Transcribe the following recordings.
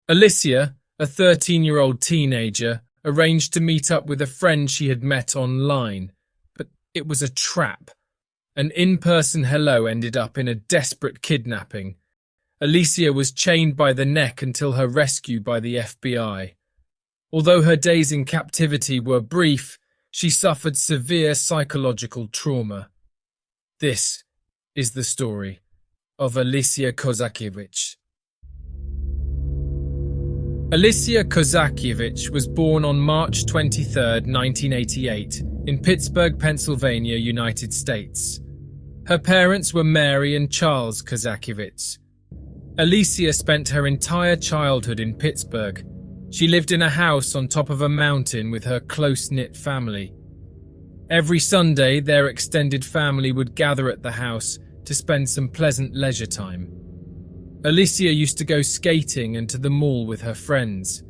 Alicia, a 13-year-old teenager, arranged to meet up with a friend she had met online, but it was a trap. An in-person hello ended up in a desperate kidnapping. Alicia was chained by the neck until her rescue by the FBI. Although her days in captivity were brief, she suffered severe psychological trauma. This is the story of Alicia Kozakiewicz. Alicia Kozakiewicz was born on March 23, 1988, in Pittsburgh, Pennsylvania, United States. Her parents were Mary and Charles Kozakiewicz. Alicia spent her entire childhood in Pittsburgh. She lived in a house on top of a mountain with her close-knit family. Every Sunday, their extended family would gather at the house to spend some pleasant leisure time. Alicia used to go skating and to the mall with her friends.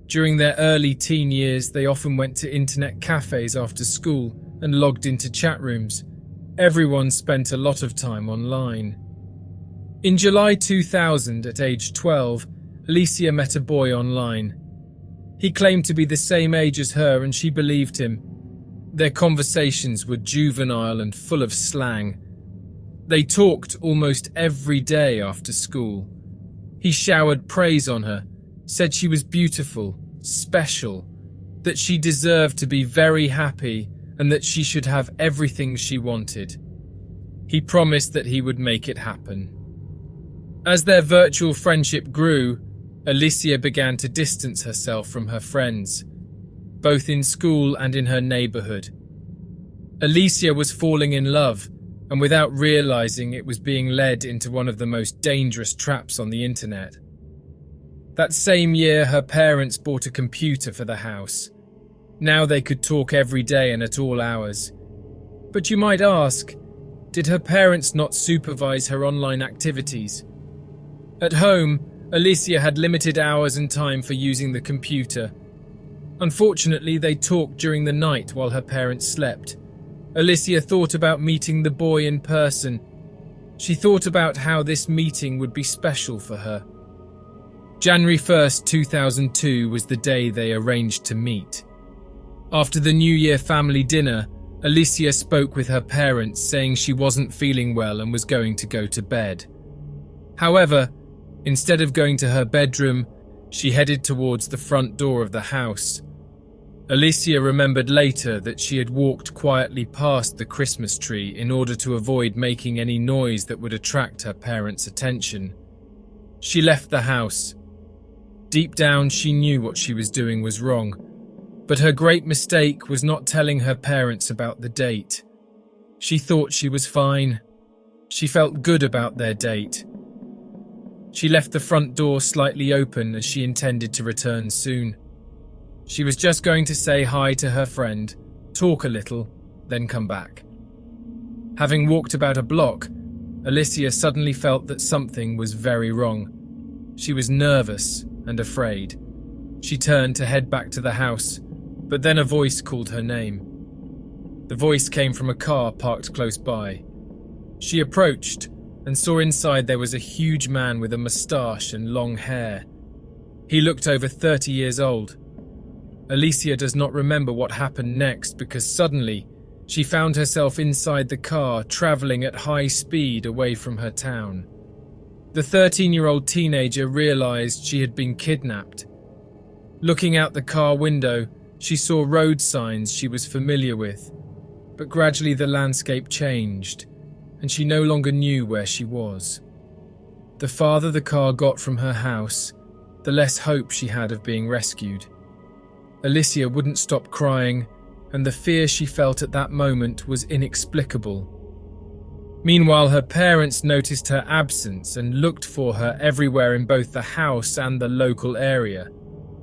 During their early teen years, they often went to internet cafes after school and logged into chat rooms. Everyone spent a lot of time online. In July 2000, at age 12, Alicia met a boy online. He claimed to be the same age as her and she believed him. Their conversations were juvenile and full of slang. They talked almost every day after school. He showered praise on her, said she was beautiful, special, that she deserved to be very happy and that she should have everything she wanted. He promised that he would make it happen. As their virtual friendship grew, Alicia began to distance herself from her friends, both in school and in her neighborhood. Alicia was falling in love, and without realizing it was being led into one of the most dangerous traps on the internet. That same year, her parents bought a computer for the house. Now they could talk every day and at all hours. But you might ask, did her parents not supervise her online activities? At home, Alicia had limited hours and time for using the computer. Unfortunately, they talked during the night while her parents slept. Alicia thought about meeting the boy in person. She thought about how this meeting would be special for her. January 1st, 2002 was the day they arranged to meet. After the New Year family dinner, Alicia spoke with her parents saying she wasn't feeling well and was going to go to bed. However, instead of going to her bedroom, she headed towards the front door of the house. Alicia remembered later that she had walked quietly past the Christmas tree in order to avoid making any noise that would attract her parents' attention. She left the house. Deep down, she knew what she was doing was wrong, but her great mistake was not telling her parents about the date. She thought she was fine. She felt good about their date. She left the front door slightly open as she intended to return soon. She was just going to say hi to her friend, talk a little, then come back. Having walked about a block, Alicia suddenly felt that something was very wrong. She was nervous and afraid. She turned to head back to the house, but then a voice called her name. The voice came from a car parked close by. She approached and saw inside there was a huge man with a moustache and long hair. He looked over 30 years old. Alicia does not remember what happened next because suddenly she found herself inside the car traveling at high speed away from her town. The 13-year-old teenager realized she had been kidnapped. Looking out the car window, she saw road signs she was familiar with, but gradually the landscape changed and she no longer knew where she was. The farther the car got from her house, the less hope she had of being rescued. Alicia wouldn't stop crying, and the fear she felt at that moment was inexplicable. Meanwhile, her parents noticed her absence and looked for her everywhere in both the house and the local area.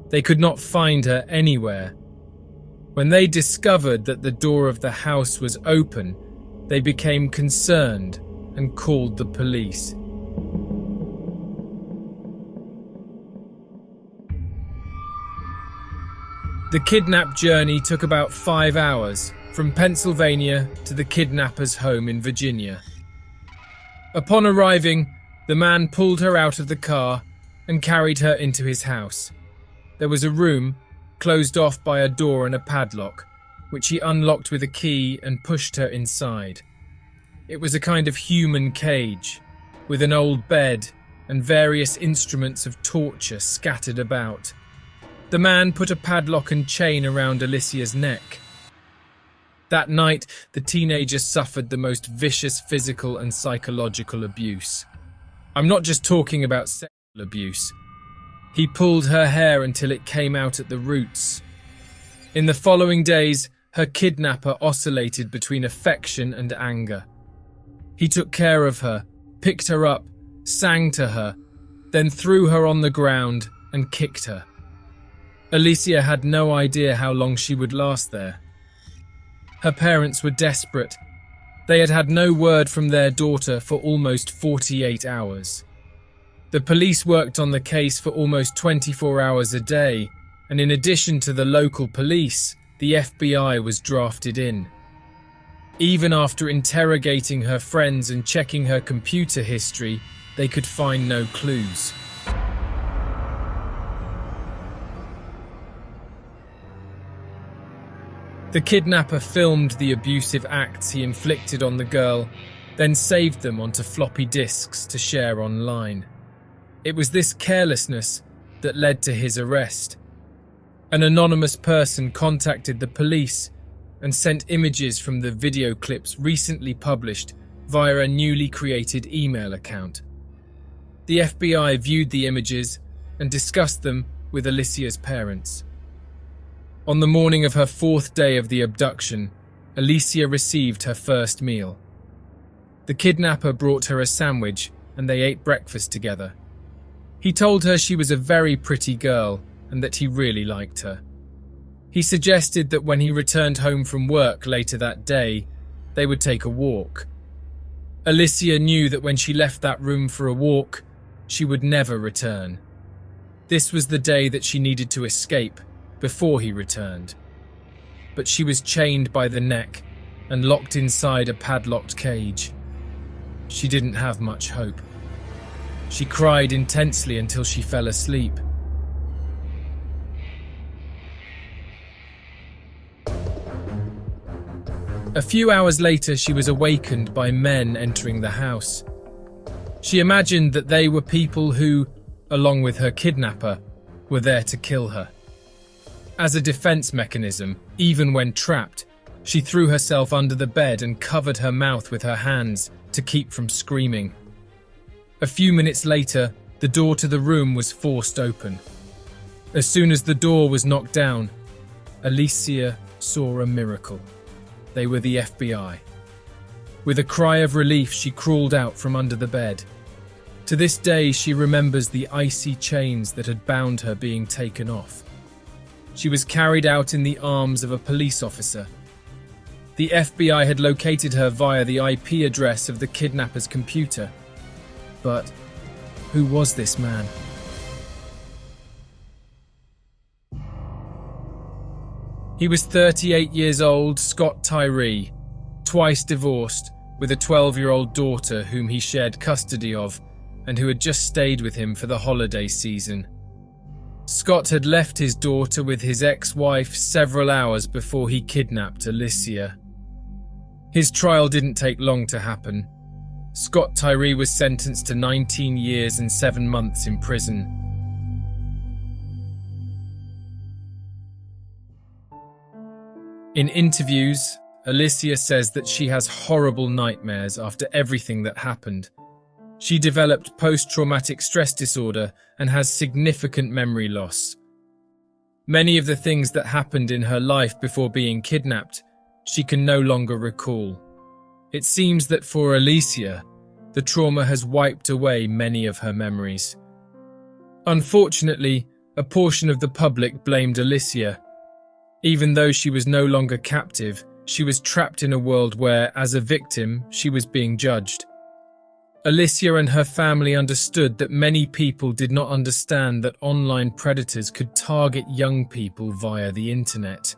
They could not find her anywhere. When they discovered that the door of the house was open, they became concerned and called the police. The kidnap journey took about 5 hours, from Pennsylvania to the kidnapper's home in Virginia. Upon arriving, the man pulled her out of the car and carried her into his house. There was a room, closed off by a door and a padlock, which he unlocked with a key and pushed her inside. It was a kind of human cage, with an old bed and various instruments of torture scattered about. The man put a padlock and chain around Alicia's neck. That night, the teenager suffered the most vicious physical and psychological abuse. I'm not just talking about sexual abuse. He pulled her hair until it came out at the roots. In the following days, her kidnapper oscillated between affection and anger. He took care of her, picked her up, sang to her, then threw her on the ground and kicked her. Alicia had no idea how long she would last there. Her parents were desperate. They had had no word from their daughter for almost 48 hours. The police worked on the case for almost 24 hours a day, and in addition to the local police, the FBI was drafted in. Even after interrogating her friends and checking her computer history, they could find no clues. The kidnapper filmed the abusive acts he inflicted on the girl, then saved them onto floppy disks to share online. It was this carelessness that led to his arrest. An anonymous person contacted the police and sent images from the video clips recently published via a newly created email account. The FBI viewed the images and discussed them with Alicia's parents. On the morning of her 4th day of the abduction, Alicia received her first meal. The kidnapper brought her a sandwich and they ate breakfast together. He told her she was a very pretty girl and that he really liked her. He suggested that when he returned home from work later that day, they would take a walk. Alicia knew that when she left that room for a walk, she would never return. This was the day that she needed to escape before he returned. But she was chained by the neck and locked inside a padlocked cage. She didn't have much hope. She cried intensely until she fell asleep. A few hours later, she was awakened by men entering the house. She imagined that they were people who, along with her kidnapper, were there to kill her. As a defense mechanism, even when trapped, she threw herself under the bed and covered her mouth with her hands to keep from screaming. A few minutes later, the door to the room was forced open. As soon as the door was knocked down, Alicia saw a miracle. They were the FBI. With a cry of relief, she crawled out from under the bed. To this day, she remembers the icy chains that had bound her being taken off. She was carried out in the arms of a police officer. The FBI had located her via the IP address of the kidnapper's computer. But who was this man? He was 38 years old, Scott Tyree, twice divorced, with a 12-year-old daughter whom he shared custody of and who had just stayed with him for the holiday season. Scott had left his daughter with his ex-wife several hours before he kidnapped Alicia. His trial didn't take long to happen. Scott Tyree was sentenced to 19 years and 7 months in prison. In interviews, Alicia says that she has horrible nightmares after everything that happened. She developed post-traumatic stress disorder and has significant memory loss. Many of the things that happened in her life before being kidnapped, she can no longer recall. It seems that for Alicia, the trauma has wiped away many of her memories. Unfortunately, a portion of the public blamed Alicia. Even though she was no longer captive, she was trapped in a world where, as a victim, she was being judged. Alicia and her family understood that many people did not understand that online predators could target young people via the internet.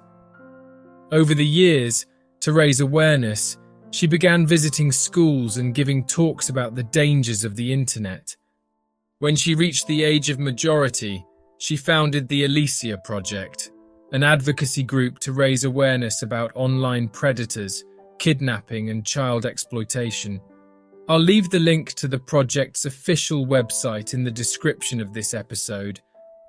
Over the years, to raise awareness, she began visiting schools and giving talks about the dangers of the internet. When she reached the age of majority, she founded the Alicia Project, an advocacy group to raise awareness about online predators, kidnapping, and child exploitation. I'll leave the link to the project's official website in the description of this episode,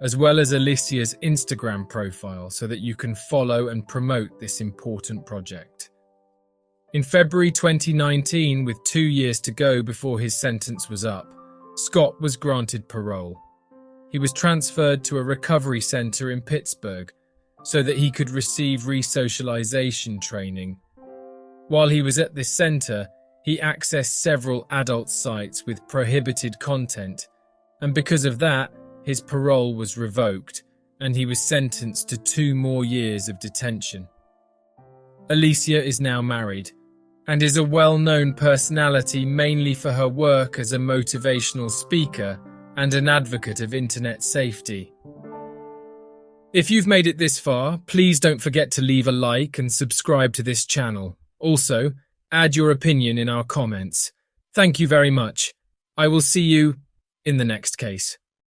as well as Alicia's Instagram profile so that you can follow and promote this important project. In February 2019, with 2 years to go before his sentence was up, Scott was granted parole. He was transferred to a recovery center in Pittsburgh so that he could receive re-socialization training. While he was at this center, he accessed several adult sites with prohibited content, and because of that, his parole was revoked, and he was sentenced to 2 more years of detention. Alicia is now married, and is a well-known personality mainly for her work as a motivational speaker and an advocate of internet safety. If you've made it this far, please don't forget to leave a like and subscribe to this channel. Also, add your opinion in our comments. Thank you very much. I will see you in the next case.